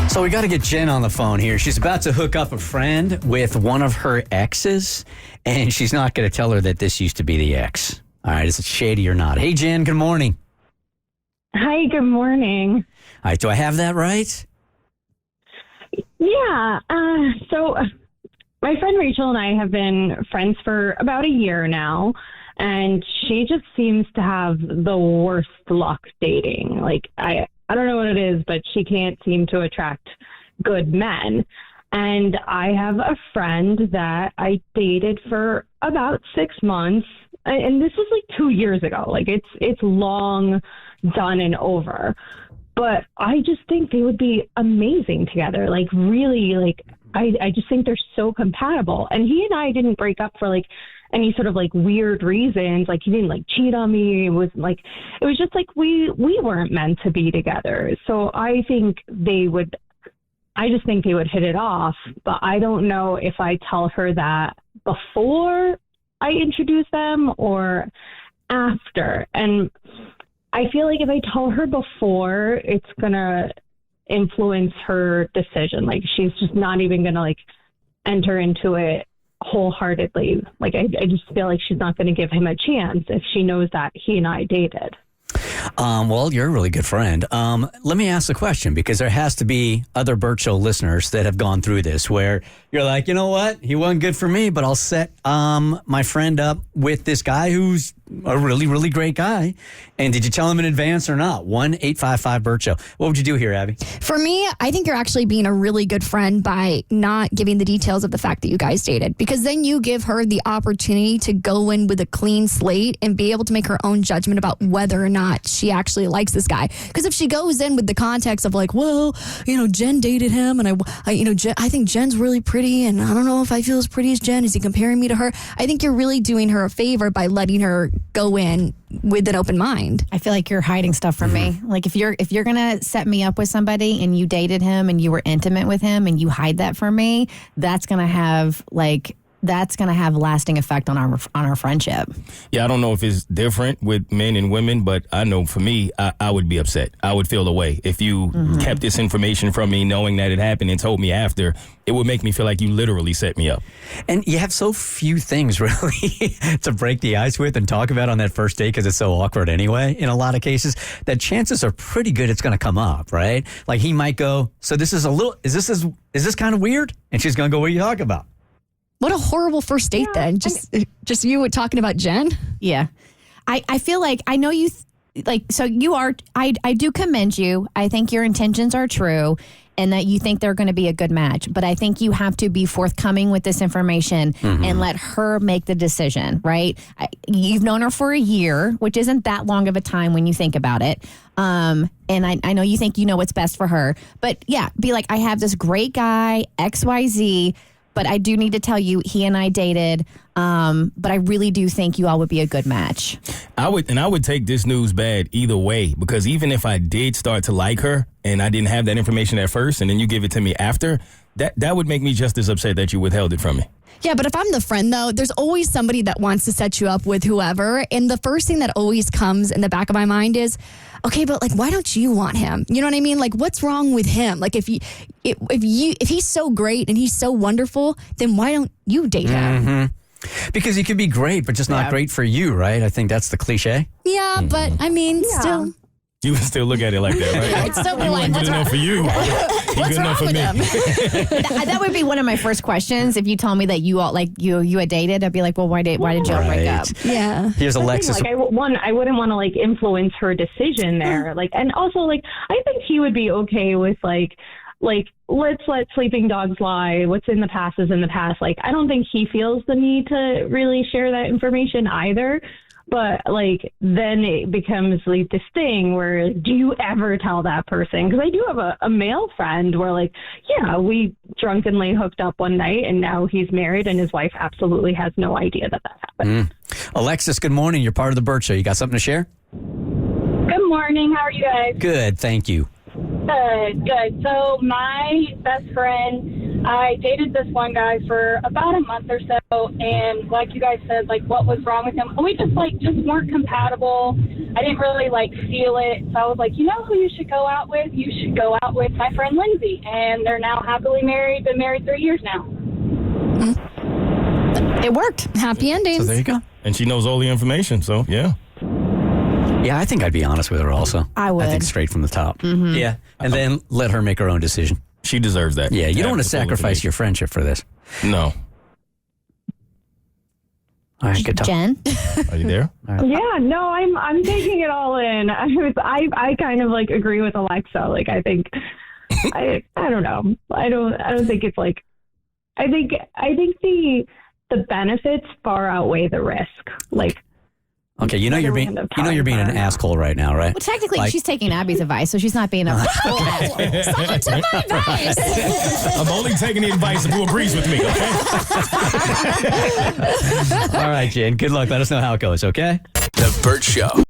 So we got to get Jen on the phone here. She's about to hook up a friend with one of her exes, and she's not going to tell her that this used to be the ex. All right, is it shady or not? Hey, Jen, good morning. Hi, good morning. All right, do I have that right? Yeah, so my friend Rachel and I have been friends for about a year now, and she just seems to have the worst luck dating. Like, I don't know what it is, but she can't seem to attract good men. And I have a friend that I dated for about 6 months, and this was like 2 years ago. Like, it's long done and over. But I just think they would be amazing together. Like, really, like, I just think they're so compatible. And he and I didn't break up for, like, any sort of, like, weird reasons. Like, he didn't, like, cheat on me. It was just, like, we weren't meant to be together. So I just think they would hit it off. But I don't know if I tell her that before I introduce them or after. And I feel like if I tell her before, it's going to influence her decision. Like, she's just not even going to, like, enter into it wholeheartedly. Like, I just feel like she's not going to give him a chance if she knows that he and I dated. Well, you're a really good friend. Let me ask a question, because there has to be other Bert Show listeners that have gone through this where you're like, you know what? He wasn't good for me, but I'll set my friend up with this guy who's a really, really great guy. And did you tell him in advance or not? 1-855-BERT-SHOW. What would you do here, Abby? For me, I think you're actually being a really good friend by not giving the details of the fact that you guys dated, because then you give her the opportunity to go in with a clean slate and be able to make her own judgment about whether or not she actually likes this guy. Because if she goes in with the context of like, well, Jen dated him, and I think Jen's really pretty, and I don't know if I feel as pretty as Jen. Is he comparing me to her? I think you're really doing her a favor by letting her go in with an open mind. I feel like you're hiding stuff from me. Like, if you're gonna set me up with somebody and you dated him and you were intimate with him and you hide that from me, that's gonna have lasting effect on our friendship. Yeah, I don't know if it's different with men and women, but I know for me, I would be upset. I would feel the way if you kept this information from me, knowing that it happened, and told me after. It would make me feel like you literally set me up. And you have so few things really to break the ice with and talk about on that first date, because it's so awkward anyway in a lot of cases, that chances are pretty good it's going to come up, right? Like, he might go, so this is is this kind of weird? And she's going to go, what are you talking about? What a horrible first date then. Just you talking about Jen? Yeah. I feel like I know you, so you are, I do commend you. I think your intentions are true and that you think they're going to be a good match. But I think you have to be forthcoming with this information and let her make the decision, right? You've known her for a year, which isn't that long of a time when you think about it. And I know you think you know what's best for her. But yeah, be like, I have this great guy, XYZ, but I do need to tell you, he and I dated, but I really do think you all would be a good match. I would take this news bad either way, because even if I did start to like her and I didn't have that information at first and then you give it to me after, that would make me just as upset that you withheld it from me. Yeah, but if I'm the friend, though, there's always somebody that wants to set you up with whoever. And the first thing that always comes in the back of my mind is, okay, but like, why don't you want him? You know what I mean? Like, what's wrong with him? Like, if he's so great and he's so wonderful, then why don't you date him? Because he could be great, but just not great for you, right? I think that's the cliche. Yeah, but I mean, still. You would still look at it like that, right? It's still like, good enough for you. What's wrong with him? That would be one of my first questions. If you told me that you all you had dated, I'd be like, well, why did you all break up? Yeah. Here's Alexis. Like, I wouldn't want to like influence her decision there. Like, and also like, I think he would be okay with like let's let sleeping dogs lie. What's in the past is in the past. Like, I don't think he feels the need to really share that information either. But, like, then it becomes, like, this thing where do you ever tell that person? Because I do have a male friend where, like, yeah, we drunkenly hooked up one night, and now he's married, and his wife absolutely has no idea that happened. Alexis, good morning. You're part of the Bert Show. You got something to share? Good morning. How are you guys? Good, thank you. Good. So my best friend I dated this one guy for about a month or so, and like you guys said, like, what was wrong with him? We just weren't compatible. I didn't really, feel it. So I was like, you know who you should go out with? You should go out with my friend Lindsay. And they're now happily married, been married 3 years now. It worked. Happy endings. So there you go. And she knows all the information, so yeah. Yeah, I think I'd be honest with her also. I would. I think straight from the top. Yeah. And then let her make her own decision. She deserves that. Yeah, you don't want to the full sacrifice your friendship for this. information. No. All right, good talk. Jen? Are you there? Yeah, no, I'm taking it all in. I kind of agree with Alexa. I think I don't know. I don't think it's I think the benefits far outweigh the risk. Okay, you're being an asshole right now, right? Well, technically, she's taking Abby's advice, so she's not being a full asshole. Someone took my advice. I'm only taking the advice of who agrees with me, okay? All right, Jen, good luck. Let us know how it goes, okay? The Bert Show.